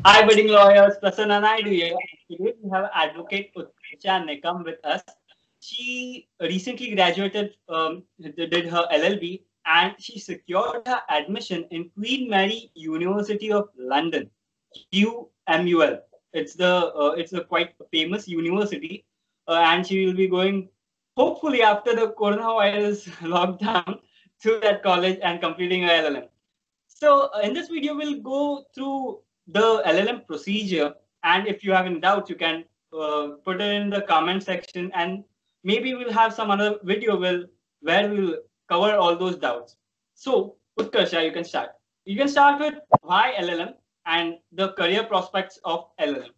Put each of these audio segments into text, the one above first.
Hi, budding lawyers. Prasanna Naidu here. Today we have advocate Utkarcha Nikam with us. She recently graduated, did her LLB, and she secured her admission in Queen Mary University of London, QMUL. It's a quite famous university, and she will be going hopefully after the coronavirus lockdown to that college and completing her LLM. So in this video, we'll go through the LLM procedure, and if you have any doubts, you can put it in the comment section, and maybe we'll have some other video where we'll cover all those doubts. So Utkarsha, you can start. You can start with why LLM and the career prospects of LLM.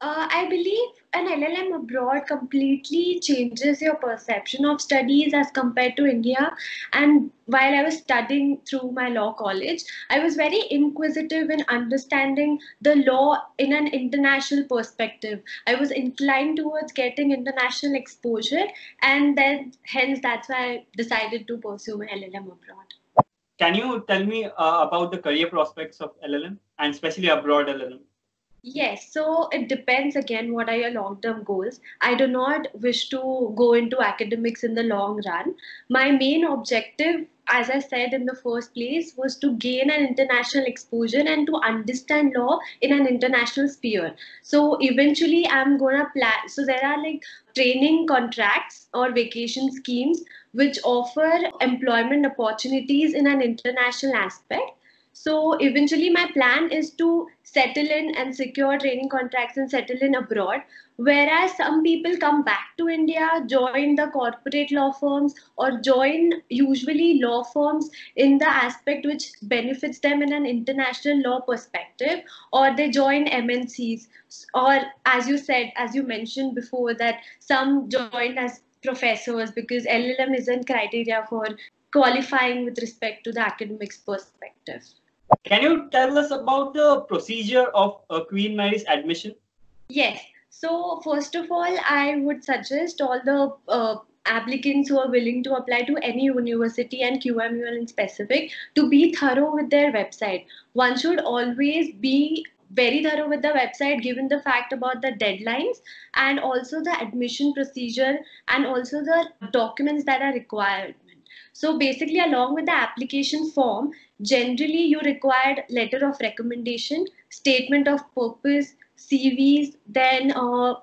I believe an LLM abroad completely changes your perception of studies as compared to India. And while I was studying through my law college, I was very inquisitive in understanding the law in an international perspective. I was inclined towards getting international exposure, and then hence that's why I decided to pursue my LLM abroad. Can you tell me about the career prospects of LLM and especially abroad LLM? Yes, so it depends again what are your long-term goals. I do not wish to go into academics in the long run. My main objective, as I said in the first place, was to gain an international exposure and to understand law in an international sphere. So eventually I'm gonna plan. So there are like training contracts or vacation schemes which offer employment opportunities in an international aspect. So eventually, my plan is to settle in and secure training contracts and settle in abroad. Whereas some people come back to India, join the corporate law firms, or join usually law firms in the aspect which benefits them in an international law perspective, or they join MNCs, or as you said, as you mentioned before, that some joined as professors because LLM isn't criteria for qualifying with respect to the academics perspective. Can you tell us about the procedure of Queen Mary's admission? Yes. So first of all, I would suggest all the applicants who are willing to apply to any university and QMUL in specific to be thorough with their website. One should always be very thorough with the website given the fact about the deadlines and also the admission procedure and also the documents that are required. So basically, along with the application form, generally you required letter of recommendation, statement of purpose, CVs, then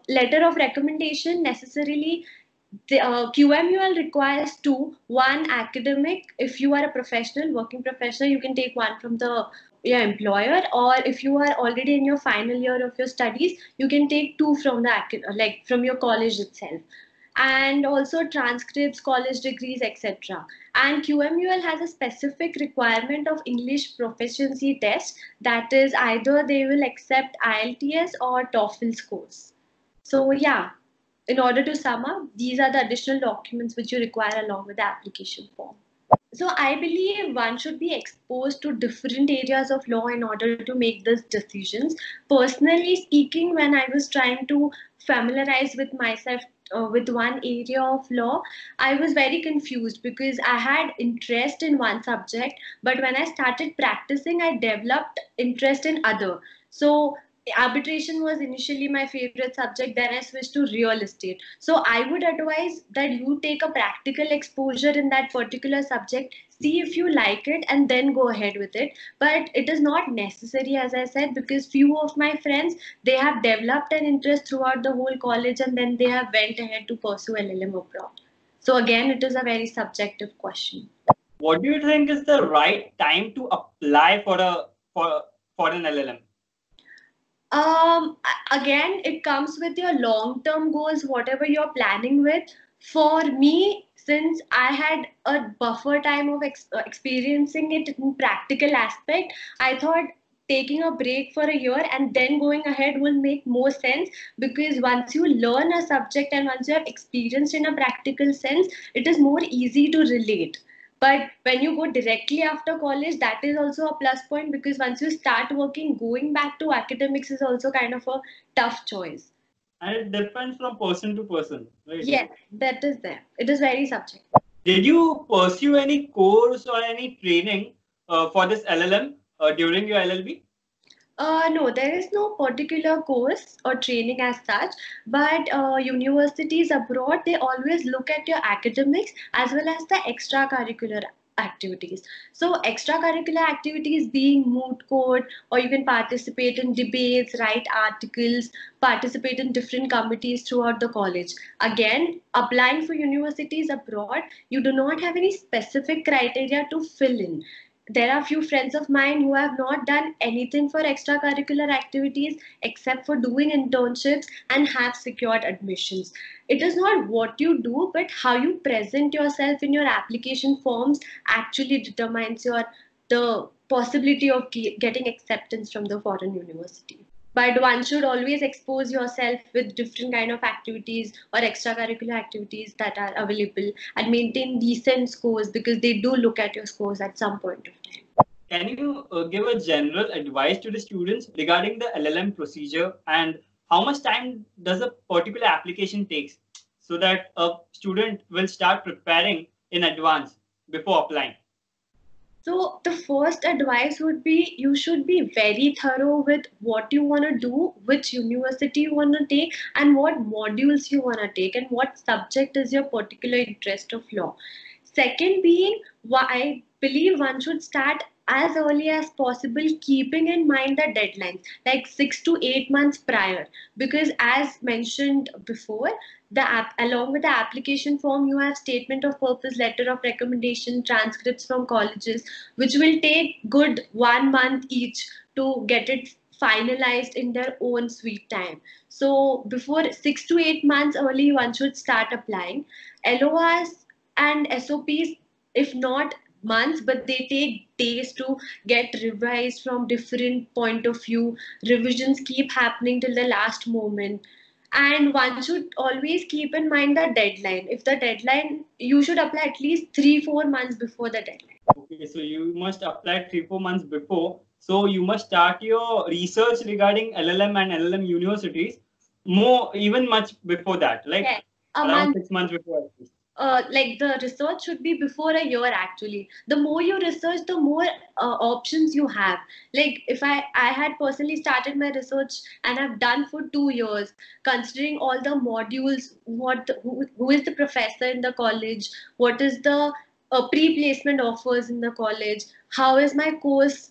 letter of recommendation necessarily. The QMUL requires two. One academic. If you are a professional, working professional, you can take one from the your employer, or if you are already in your final year of your studies, you can take two from the like from your college itself, and also transcripts, college degrees, etc. And QMUL has a specific requirement of English proficiency test, that is either they will accept IELTS or TOEFL scores. So yeah, in order to sum up, these are the additional documents which you require along with the application form. So I believe one should be exposed to different areas of law in order to make these decisions. Personally speaking, when I was trying to familiarize with myself with one area of law, I was very confused because I had interest in one subject, but when I started practicing, I developed interest in other. So arbitration was initially my favorite subject, then I switched to real estate. So I would advise that you take a practical exposure in that particular subject, see if you like it, and then go ahead with it. But it is not necessary, as I said, because few of my friends, they have developed an interest throughout the whole college and then they have went ahead to pursue LLM abroad. So again, it is a very subjective question. What do you think is the right time to apply for an LLM? Again, it comes with your long term goals, whatever you're planning with. For me, since I had a buffer time of experiencing it in practical aspect, I thought taking a break for a year and then going ahead will make more sense, because once you learn a subject and once you have experienced in a practical sense, it is more easy to relate. But when you go directly after college, that is also a plus point, because once you start working, going back to academics is also kind of a tough choice. And it depends from person to person, right? Yes, that is there. It is very subjective. Did you pursue any course or any training for this LLM during your LLB? No, there is no particular course or training as such, but universities abroad, they always look at your academics as well as the extracurricular activities. So, extracurricular activities being moot court, or you can participate in debates, write articles, participate in different committees throughout the college. Again, applying for universities abroad, you do not have any specific criteria to fill in. There are few friends of mine who have not done anything for extracurricular activities except for doing internships and have secured admissions. It is not what you do, but how you present yourself in your application forms actually determines your the possibility of getting acceptance from the foreign university. But one should always expose yourself with different kind of activities or extracurricular activities that are available, and maintain decent scores, because they do look at your scores at some point of time. Can you give a general advice to the students regarding the LLM procedure, and how much time does a particular application takes, so that a student will start preparing in advance before applying? So the first advice would be you should be very thorough with what you want to do, which university you want to take, and what modules you want to take, and what subject is your particular interest of law. Second being, I believe one should start as early as possible, keeping in mind the deadlines, like 6 to 8 months prior. Because as mentioned before, along with the application form, you have statement of purpose, letter of recommendation, transcripts from colleges, which will take good 1 month each to get it finalized in their own sweet time. So before 6 to 8 months early, one should start applying. LORs and SOPs, if not months, but they take days to get revised from different point of view. Revisions keep happening till the last moment, and one should always keep in mind the deadline. If the deadline, you should apply at least 3-4 months before the deadline. Okay, so you must apply 3-4 months before. So you must start your research regarding LLM and LLM universities more, even much before that, like Yes, a around month. 6 months before at least. Like the research should be before a year actually. The more you research, the more options you have. Like if I had personally started my research and I've done for 2 years, considering all the modules, who is the professor in the college, what is the pre-placement offers in the college, how is my course,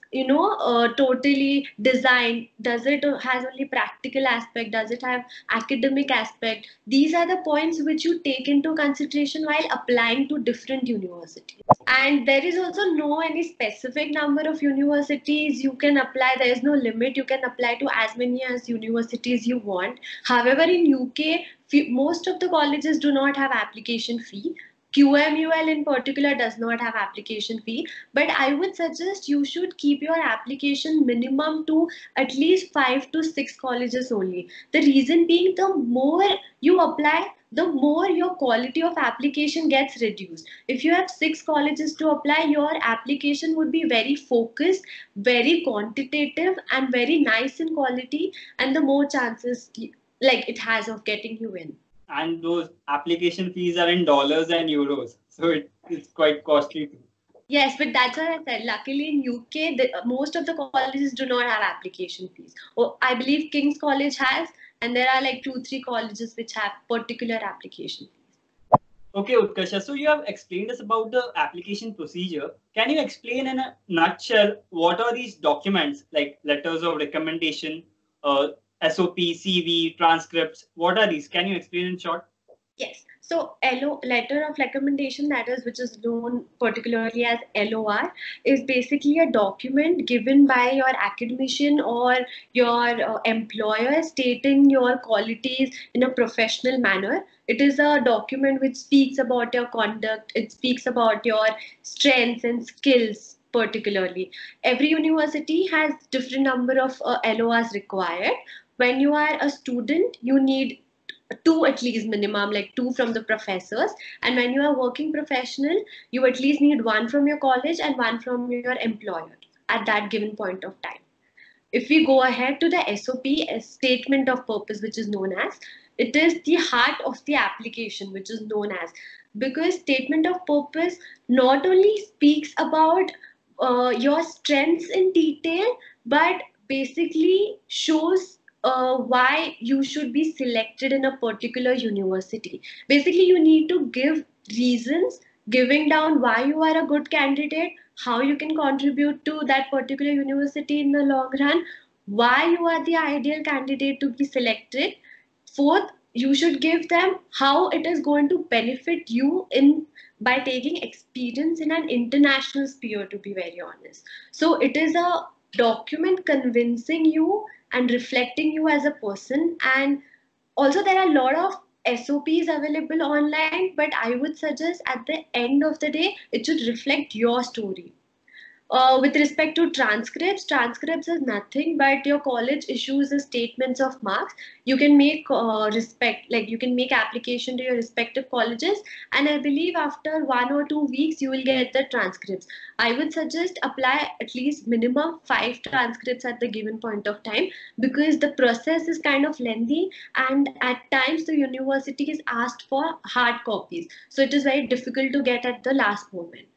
totally designed, does it has only practical aspect, does it have academic aspect. These are the points which you take into consideration while applying to different universities. And there is also no any specific number of universities you can apply. There is no limit. You can apply to as many as universities you want. However, in UK, most of the colleges do not have application fee. QMUL in particular does not have application fee, but I would suggest you should keep your application minimum to at least 5 to 6 colleges only. The reason being, the more you apply, the more your quality of application gets reduced. If you have 6 colleges to apply, your application would be very focused, very quantitative, and very nice in quality, and the more chances like it has of getting you in. And those application fees are in dollars and euros, so it's quite costly too. Yes, but that's what I said. Luckily, in UK, most of the colleges do not have application fees. Oh, I believe King's College has, and there are like 2-3 colleges which have particular application fees. Okay, Utkarsha, so you have explained us about the application procedure. Can you explain in a nutshell what are these documents, like letters of recommendation, SOP, CV, transcripts? What are these? Can you explain in short? Yes. So letter of recommendation, that is, which is known particularly as LOR, is basically a document given by your academician or your employer stating your qualities in a professional manner. It is a document which speaks about your conduct. It speaks about your strengths and skills particularly. Every university has different number of LORs required. When you are a student, you need two at least minimum, like two from the professors, and when you are working professional, you at least need one from your college and one from your employer at that given point of time. If we go ahead to the SOP, a statement of purpose, which is known as, it is the heart of the application, which is known as, because statement of purpose not only speaks about your strengths in detail, but basically shows why you should be selected in a particular university. Basically, you need to give reasons, giving down why you are a good candidate, how you can contribute to that particular university in the long run, why you are the ideal candidate to be selected. Fourth, you should give them how it is going to benefit you in by taking experience in an international sphere, to be very honest. So it is a document convincing you and reflecting you as a person. And also there are a lot of SOPs available online, but I would suggest at the end of the day it should reflect your story. With respect to transcripts is nothing but your college issues the statements of marks. You can make you can make application to your respective colleges, and I believe after 1 or 2 weeks you will get the transcripts. I would suggest apply at least minimum 5 transcripts at the given point of time, because the process is kind of lengthy, and at times the university is asked for hard copies, so it is very difficult to get at the last moment.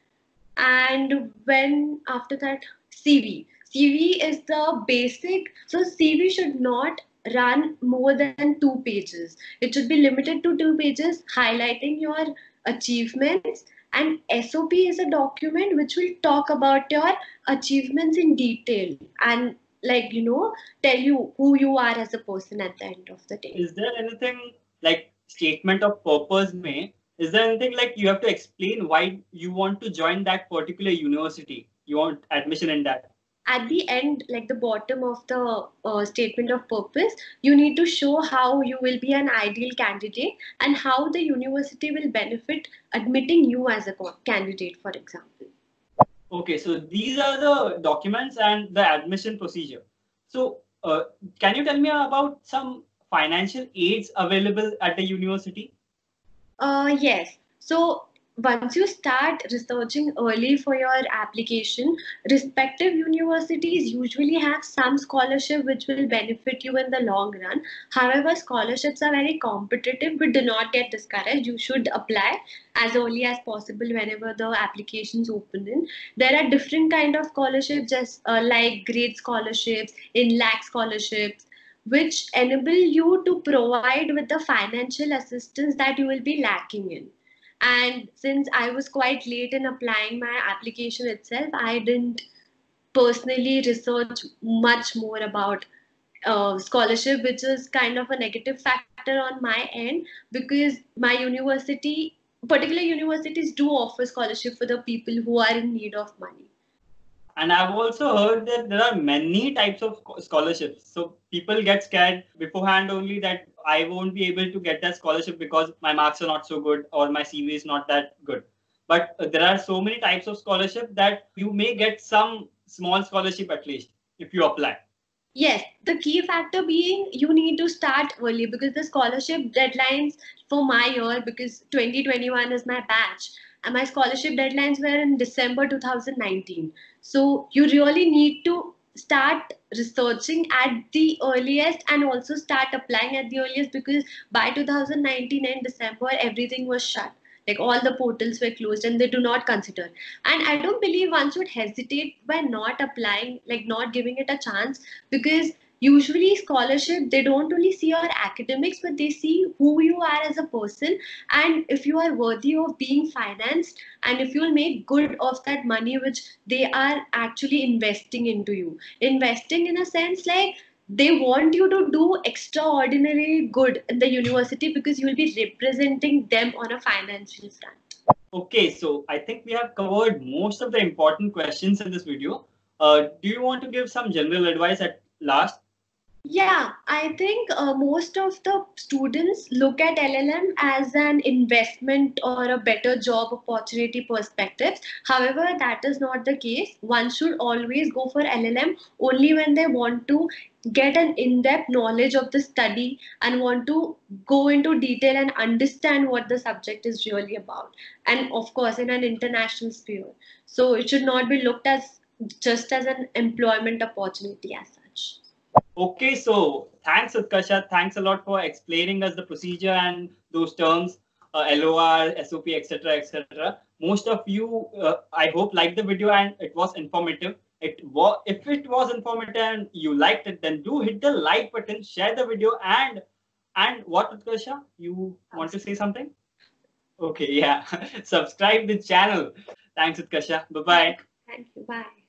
And when after that, cv is the basic. So cv should not run more than 2 pages. It should be limited to 2 pages, highlighting your achievements. And SOP is a document which will talk about your achievements in detail, and tell you who you are as a person at the end of the day. Is there anything like statement of purpose may? Is there anything like you have to explain why you want to join that particular university? You want admission in that? At the end, like the bottom of the statement of purpose, you need to show how you will be an ideal candidate and how the university will benefit admitting you as a candidate, for example. Okay, so these are the documents and the admission procedure. So can you tell me about some financial aids available at the university? Yes. So once you start researching early for your application, respective universities usually have some scholarship which will benefit you in the long run. However, scholarships are very competitive, but do not get discouraged. You should apply as early as possible whenever the applications open in. There are different kind of scholarships, just like grade scholarships, in lakh scholarships, which enable you to provide with the financial assistance that you will be lacking in. And since I was quite late in applying my application itself, I didn't personally research much more about scholarship, which is kind of a negative factor on my end, because my university, particular universities, do offer scholarship for the people who are in need of money. And I've also heard that there are many types of scholarships. So people get scared beforehand only that I won't be able to get that scholarship because my marks are not so good or my CV is not that good. But there are so many types of scholarship that you may get some small scholarship at least if you apply. Yes, the key factor being you need to start early, because the scholarship deadlines for my year, because 2021 is my batch, and my scholarship deadlines were in December 2019. So you really need to start researching at the earliest and also start applying at the earliest, because by 2019 in December everything was shut. Like all the portals were closed and they do not consider. And I don't believe one should hesitate by not applying, like not giving it a chance, because usually scholarship, they don't only see your academics, but they see who you are as a person, and if you are worthy of being financed, and if you'll make good of that money which they are actually investing into you. Investing in a sense like they want you to do extraordinarily good in the university, because you will be representing them on a financial front. Okay, so I think we have covered most of the important questions in this video. Do you want to give some general advice at last? Yeah, I think most of the students look at LLM as an investment or a better job opportunity perspectives. However, that is not the case. One should always go for LLM only when they want to get an in-depth knowledge of the study and want to go into detail and understand what the subject is really about. And of course, in an international sphere. So it should not be looked as just as an employment opportunity as such. Okay, so thanks, Utkarsha. Thanks a lot for explaining us the procedure and those terms, LOR, SOP, etc., etc. Most of you, I hope, liked the video and it was informative. If it was informative and you liked it, then do hit the like button, share the video, and what, Utkarsha? You want to say something? Okay, yeah. Subscribe the channel. Thanks, Utkarsha. Bye bye. Thank you. Bye.